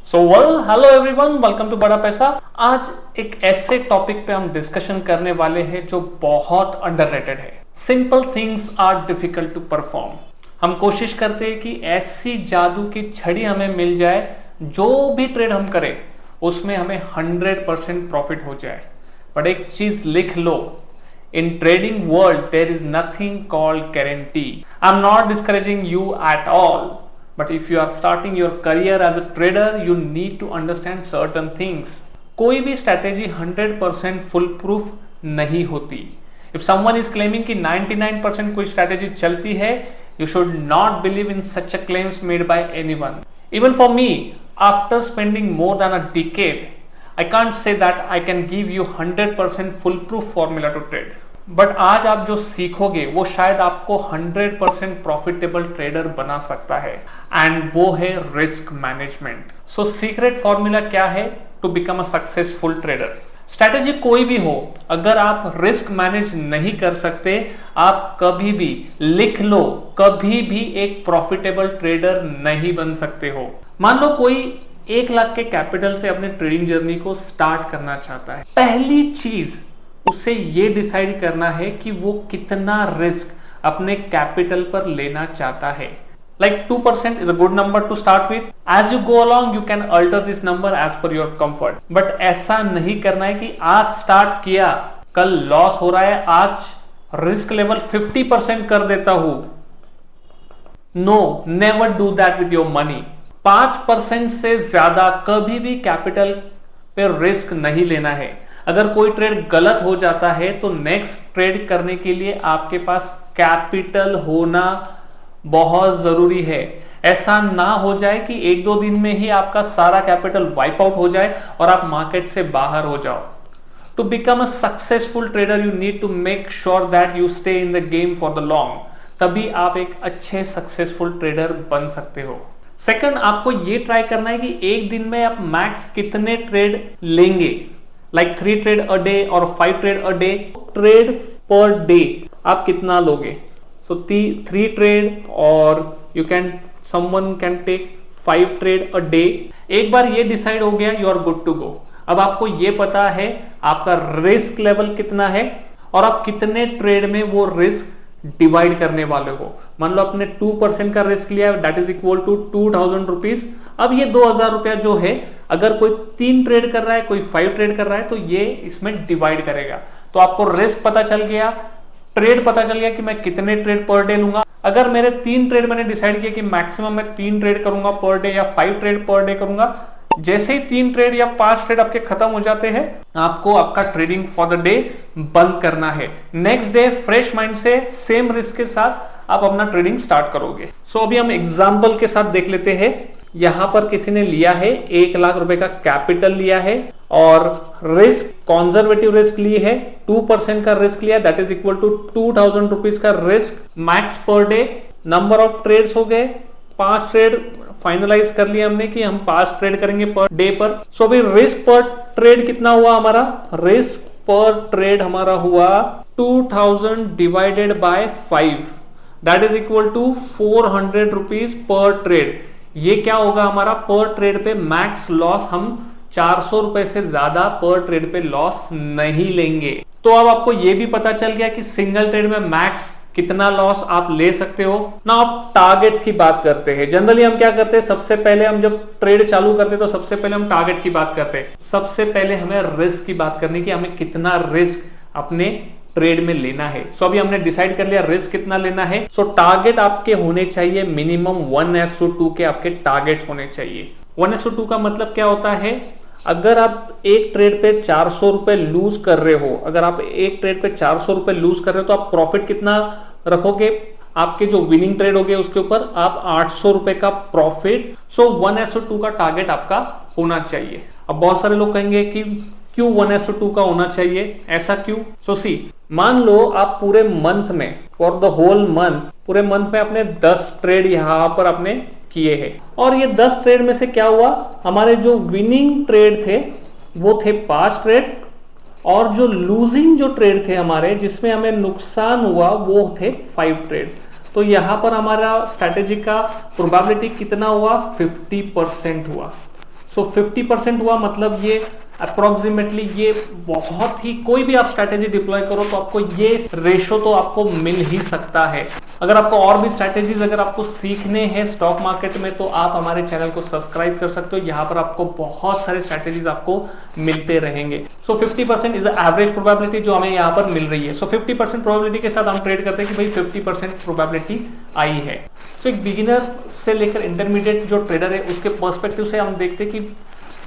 Hello everyone, welcome to बड़ा पैसा। आज एक ऐसे टॉपिक पे हम डिस्कशन करने वाले हैं जो बहुत अंडररेटेड है। Simple things are difficult to perform. हम कोशिश करते हैं कि ऐसी जादू की छड़ी हमें मिल जाए, जो भी ट्रेड हम करें उसमें हमें 100% प्रॉफिट हो जाए। बट एक चीज लिख लो, in trading world there is nothing called guarantee. I'm not discouraging you at all, but if you are starting your career as a trader you need to understand certain things. कोई भी strategy 100% full proof नहीं होती। If someone is claiming कि 99% कोई strategy चलती है, you should not believe in such a claims made by anyone. Even for me, after spending more than a decade, I can't say that I can give you 100% foolproof formula to trade. But आज आप जो सीखोगे वो शायद आपको 100% profitable trader बना सकता है, एंड वो है risk management. So secret formula क्या है to become a successful trader? Strategy कोई भी हो, अगर आप रिस्क मैनेज नहीं कर सकते, आप कभी भी, लिख लो, कभी भी एक प्रॉफिटेबल ट्रेडर नहीं बन सकते हो। मान लो कोई 1 लाख के कैपिटल से अपने ट्रेडिंग जर्नी को स्टार्ट करना चाहता है। पहली चीज उसे ये डिसाइड करना है कि वो कितना रिस्क अपने कैपिटल पर लेना चाहता है। Like 2% is a good number to start with. As you go along, you can alter this number as per your comfort. But ऐसा नहीं करना है कि आज स्टार्ट किया, कल लॉस हो रहा है, आज रिस्क लेवल 50% कर देता हूं। No, never do that with your money. 5% से ज्यादा कभी भी कैपिटल पे रिस्क नहीं लेना है। अगर कोई ट्रेड गलत हो जाता है तो नेक्स्ट ट्रेड करने के लिए आपके पास कैपिटल होना बहुत जरूरी है। ऐसा ना हो जाए कि 1-2 दिन में ही आपका सारा कैपिटल वाइप आउट हो जाए और आप मार्केट से बाहर हो जाओ। To become a successful trader you need to make sure that you stay in the game for the long. तभी आप एक अच्छे सक्सेसफुल ट्रेडर बन सकते हो। सेकंड, आपको ये ट्राई करना है कि एक दिन में आप मैक्स कितने ट्रेड लेंगे। लाइक 3 ट्रेड अ डे और 5 trade a day. Trade per day आप कितना लोगे? सो 3 ट्रेड और someone can take 5 trade a day. एक बार ये डिसाइड हो गया, you are good to go. अब आपको ये पता है आपका रिस्क लेवल कितना है और आप कितने ट्रेड में वो रिस्क डिवाइड करने वाले हो। मान लो आपने 2% का रिस्क लिया, that is equal to 2000 rupees. अब ये 2000 रुपया जो है, अगर कोई 3 ट्रेड कर रहा है, कोई 5 ट्रेड कर रहा है, तो ये इसमें डिवाइड करेगा। तो आपको रिस्क पता चल गया, ट्रेड पता चल गया कि मैं कितने ट्रेड पर डे लूंगा। अगर मेरे 3 ट्रेड मैंने डिसाइड किया कि मैक्सिमम मैं 3 ट्रेड करूंगा पर डे या 5 ट्रेड पर डे करूंगा, जैसे ही 3 ट्रेड या 5 ट्रेड आपके खत्म हो जाते हैं, आपको आपका ट्रेडिंग फॉर द डे बंद करना है। नेक्स्ट डे फ्रेश माइंड से सेम रिस्क के साथ आप अपना ट्रेडिंग स्टार्ट करोगे। सो अभी हम एग्जांपल के साथ देख लेते हैं। यहां पर किसी ने लिया है 1 लाख रुपए का कैपिटल लिया है और रिस्क, कॉन्जर्वेटिव रिस्क ली है, 2% का रिस्क लिया, that is equal to 2000 rupees का risk max per day. Number of trades हो गए 5 ट्रेड फाइनलाइज कर लिया हमने कि हम 5 ट्रेड करेंगे पर डे पर। सो अभी रिस्क पर ट्रेड कितना हुआ हमारा? रिस्क पर ट्रेड हमारा हुआ 2000 divided by 5, that is equal to 400 rupees per trade. ये क्या होगा हमारा? पर ट्रेड पे मैक्स लॉस हम 400 रुपए से ज्यादा पर ट्रेड पे लॉस नहीं लेंगे। तो अब आपको ये भी पता चल गया कि सिंगल ट्रेड में मैक्स कितना लॉस आप ले सकते हो ना। आप टारगेट्स की बात करते हैं। जनरली हम क्या करते हैं, सबसे पहले हम जब ट्रेड चालू करते हैं तो सबसे पहले हम टारगेट की बात करते हैं। सबसे पहले हमें रिस्क की बात करनी कि हमें कितना रिस्क अपने ट्रेड में लेना है। सो अभी हमने डिसाइड कर लिया रिस्क कितना लेना है। सो टारगेट आपके होने चाहिए मिनिमम 1:2 के आपके टारगेट्स होने चाहिए। 1:2 का मतलब क्या होता है? अगर आप एक ट्रेड पे 400 रुपए लूज कर रहे हो, अगर आप एक ट्रेड पे 400 रुपए लूज कर रहे हो तो आप प्रॉफिट कितना रखोगे? आपके जो विनिंग ट्रेड हो गए उसके ऊपर आप 800 रुपए का प्रॉफिट। सो 1:2 का टारगेट आपका होना चाहिए। अब बहुत सारे लोग कहेंगे कि क्यों 1:2 का होना चाहिए, ऐसा क्यों? सो सी, मान लो आप पूरे मंथ में, फॉर द होल मंथ, पूरे मंथ में आपने 10 ट्रेड यहां पर आपने किए हैं और ये 10 ट्रेड में से क्या हुआ, हमारे जो विनिंग ट्रेड थे वो थे 5 ट्रेड और जो लूजिंग जो ट्रेड थे हमारे, जिसमें हमें नुकसान हुआ, वो थे 5 ट्रेड। तो यहां पर हमारा स्ट्रैटेजी का प्रोबेबिलिटी कितना हुआ? 50% हुआ। सो 50% हुआ, मतलब ये अप्रोक्सीमेटली ये बहुत ही, कोई भी आप स्ट्रैटेजी डिप्लॉय करो तो आपको ये रेशो तो आपको मिल ही सकता है। अगर आपको और भी स्ट्रैटेजीज अगर आपको सीखने हैं स्टॉक मार्केट में तो आप हमारे चैनल को सब्सक्राइब कर सकते हो। यहाँ पर आपको बहुत सारे स्ट्रैटेजीज आपको मिलते रहेंगे। सो 50% इज एवरेज प्रोबेबिलिटी जो हमें यहाँ पर मिल रही है। सो 50% प्रोबेबिलिटी के साथ हम ट्रेड करते हैं कि भाई 50% प्रोबेबिलिटी आई है। सो एक बिगिनर से लेकर इंटरमीडिएट जो ट्रेडर है उसके पर्सपेक्टिव से हम देखते हैं कि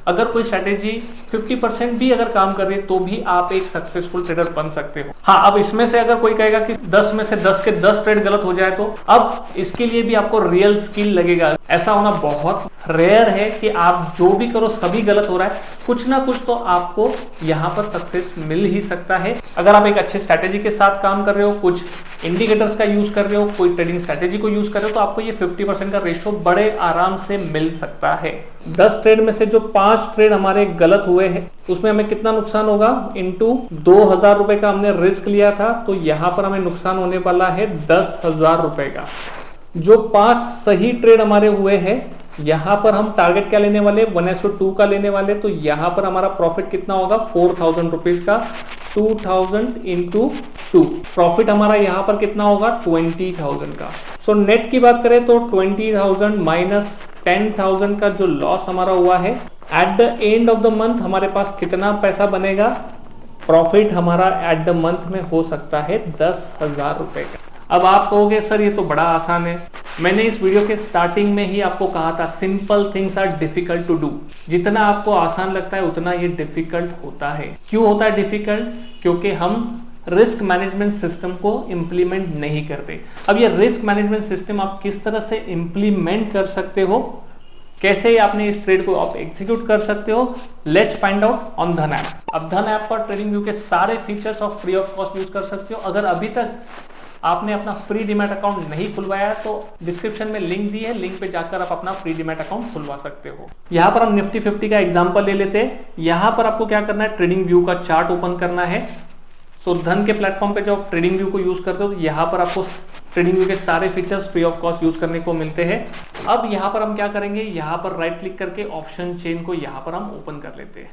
अगर कोई स्ट्रैटेजी 50% भी अगर काम कर रही है तो भी आप एक सक्सेसफुल ट्रेडर बन सकते हो। हाँ, अब इसमें से अगर कोई कहेगा कि 10 में से 10 के 10 ट्रेड गलत हो जाए तो अब इसके लिए भी आपको रियल स्किल लगेगा। ऐसा होना बहुत रेयर है कि आप जो भी करो सभी गलत हो रहा है, कुछ ना कुछ तो आपको यहाँ पर सक्सेस मिल ही सकता है। अगर आप एक अच्छे स्ट्रैटेजी के साथ काम कर रहे हो, कुछ इंडिकेटर्स का यूज कर रहे हो, कोई ट्रेडिंग स्ट्रैटेजी को यूज कर रहे हो तो आपको ये 50% का रेशो बड़े आराम से मिल सकता है। 10 ट्रेड में से जो 5 ट्रेड हमारे गलत हुए हैं उसमें हमें कितना नुकसान होगा, इनटू 2000 रुपए का हमने रिस्क लिया था तो यहां पर हमें नुकसान होने वाला है 10,000 रुपए का। जो 5 सही ट्रेड हमारे हुए हैं यहां पर हम टारगेट क्या लेने वाले, 1:2 का लेने वाले, तो यहां पर हमारा प्रॉफिट कितना होगा 4,000 रुपीज का। 2,000 इंटू 2 प्रॉफिट हमारा यहां पर कितना होगा 20,000 का। सो नेट की बात करें तो 20,000 माइनस 10,000 का जो लॉस हमारा हुआ है, at the end of the month हमारे पास कितना पैसा बनेगा, प्रॉफिट हमारा एट द मंथ में हो सकता है 10,000 रुपए का। अब आप कहोगे सर ये तो बड़ा आसान है। मैंने इस वीडियो के स्टार्टिंग में ही आपको कहा था simple things are difficult to do. जितना आपको आसान लगता है उतना ये डिफिकल्ट होता है। क्यों होता है डिफिकल्ट? क्योंकि हम रिस्क मैनेजमेंट सिस्टम को इंप्लीमेंट नहीं करते। अब ये रिस्क मैनेजमेंट सिस्टम आप किस तरह से इंप्लीमेंट कर सकते हो, कैसे आपने इस ट्रेड को आप एग्जीक्यूट कर सकते हो, लेट्स फाइंड आउट ऑन धन ऐप। अब धन ऐप पर ट्रेडिंग व्यू के सारे features of free of cost use कर सकते हो। अगर अभी तक आपने अपना फ्री डीमैट अकाउंट नहीं खुलवाया तो डिस्क्रिप्शन में लिंक दी है, लिंक पे जाकर आप अपना फ्री डीमैट अकाउंट खुलवा सकते हो। यहाँ पर हम निफ्टी 50 का एग्जांपल ले लेते हैं। यहाँ पर आपको क्या करना है, ट्रेडिंग व्यू का चार्ट ओपन करना है। सो धन के प्लेटफॉर्म पे जब आप ट्रेडिंग व्यू को यूज करते हो तो यहाँ पर आपको ट्रेडिंग व्यू के सारे features free of cost use करने को मिलते हैं। अब यहाँ पर हम क्या करेंगे, यहाँ पर राइट क्लिक करके ऑप्शन चेन को यहाँ पर हम ओपन कर लेते हैं।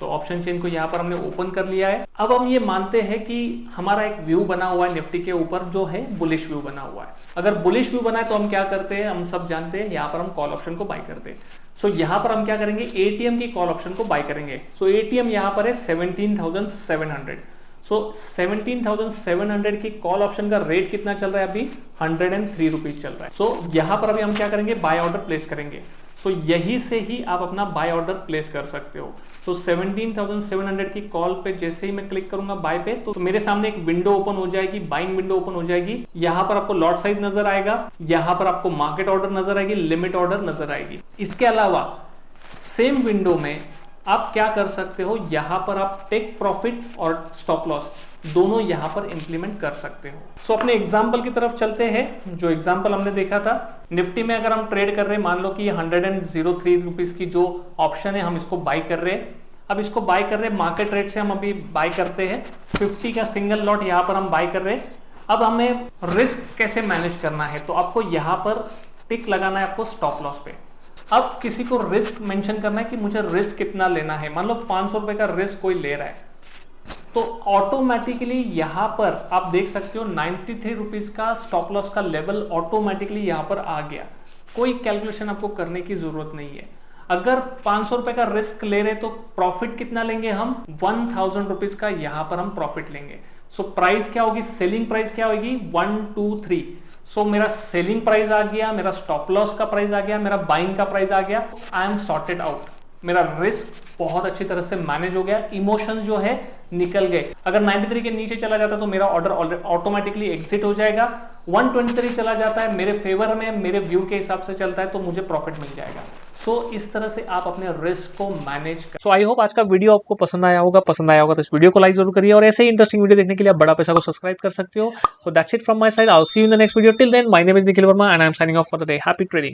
तो ऑप्शन चेन को यहाँ पर हमने ओपन कर लिया है। अब हम ये मानते हैं कि हमारा एक व्यू बना हुआ है निफ्टी के ऊपर जो है बुलिश व्यू बना हुआ है। अगर बुलिश व्यू बना है तो हम क्या करते हैं, हम सब जानते हैं, यहाँ पर हम कॉल ऑप्शन को बाय करते हैं। सो यहाँ पर हम क्या करेंगे, एटीएम की कॉल ऑप्शन को बाय करेंगे। सो एटीएम यहाँ पर है 17,700। सो 17,700 की कॉल ऑप्शन का रेट कितना चल रहा है, अभी 103 रुपीज चल रहा है। सो यहाँ पर अभी हम क्या करेंगे, बाय ऑर्डर प्लेस करेंगे। सो यही से ही आप अपना बाय ऑर्डर प्लेस कर सकते हो। सो 17,700 की कॉल पे जैसे ही मैं क्लिक करूंगा बाय पे तो मेरे सामने एक विंडो ओपन हो जाएगी, बाइंग विंडो ओपन हो जाएगी। यहाँ पर आपको लॉट साइज नजर आएगा, यहाँ पर आपको मार्केट ऑर्डर नजर आएगी, लिमिट ऑर्डर नजर आएगी। इसके अलावा सेम विंडो में आप क्या कर सकते हो, यहाँ पर आप टेक प्रॉफिट और स्टॉप लॉस दोनों यहाँ पर इंप्लीमेंट कर सकते हो। सो अपने एग्जाम्पल की तरफ चलते हैं। जो एग्जाम्पल हमने देखा था निफ्टी में, अगर हम ट्रेड कर रहे हैं, मान लो कि 103 रुपीज की जो ऑप्शन है हम इसको बाय कर रहे हैं। अब इसको बाय कर रहे हैं मार्केट रेट से, हम अभी बाय करते हैं 50 का सिंगल लॉट यहाँ पर हम बाय कर रहे हैं। अब हमें रिस्क कैसे मैनेज करना है, तो आपको यहाँ पर टिक लगाना है आपको स्टॉप लॉस पे। अब किसी को रिस्क मेंशन करना है कि मुझे रिस्क कितना लेना है। मान लो 500 रुपए का रिस्क कोई ले रहा है तो ऑटोमेटिकली यहां पर आप देख सकते हो 93 रुपीज का स्टॉप लॉस का लेवल ऑटोमेटिकली यहां पर आ गया। कोई कैलकुलेशन आपको करने की जरूरत नहीं है। अगर 500 रुपए का रिस्क ले रहे तो प्रॉफिट कितना लेंगे हम, 1000 रुपीज का यहां पर हम प्रॉफिट लेंगे। सो प्राइस क्या होगी, सेलिंग प्राइस क्या होगी 1 2 3। सो मेरा सेलिंग प्राइस आ गया, मेरा स्टॉप लॉस का प्राइस आ गया, मेरा बाइंग का प्राइस आ गया। आई एम सॉर्टेड आउट, मेरा रिस्क बहुत अच्छी तरह से मैनेज हो गया, इमोशंस जो है निकल गए। अगर 93 के नीचे चला जाता तो मेरा ऑर्डर ऑटोमेटिकली एग्जिट हो जाएगा। 123 चला जाता है मेरे फेवर में, मेरे व्यू के हिसाब से चलता है तो मुझे प्रॉफिट मिल जाएगा। सो इस तरह से आप अपने रिस्क को मैनेज कर। सो आई होप आज का वीडियो आपको पसंद आया होगा तो इस वीडियो को लाइक जरूर करिए और ऐसे ही इंटरेस्टिंग वीडियो देखने के लिए आप बड़ा पैसा को सब्सक्राइब कर सकते हो। So that's it from my side, I will see you in the next video. Till then my name is Nikhil Verma and I am signing off for the day. Happy trading.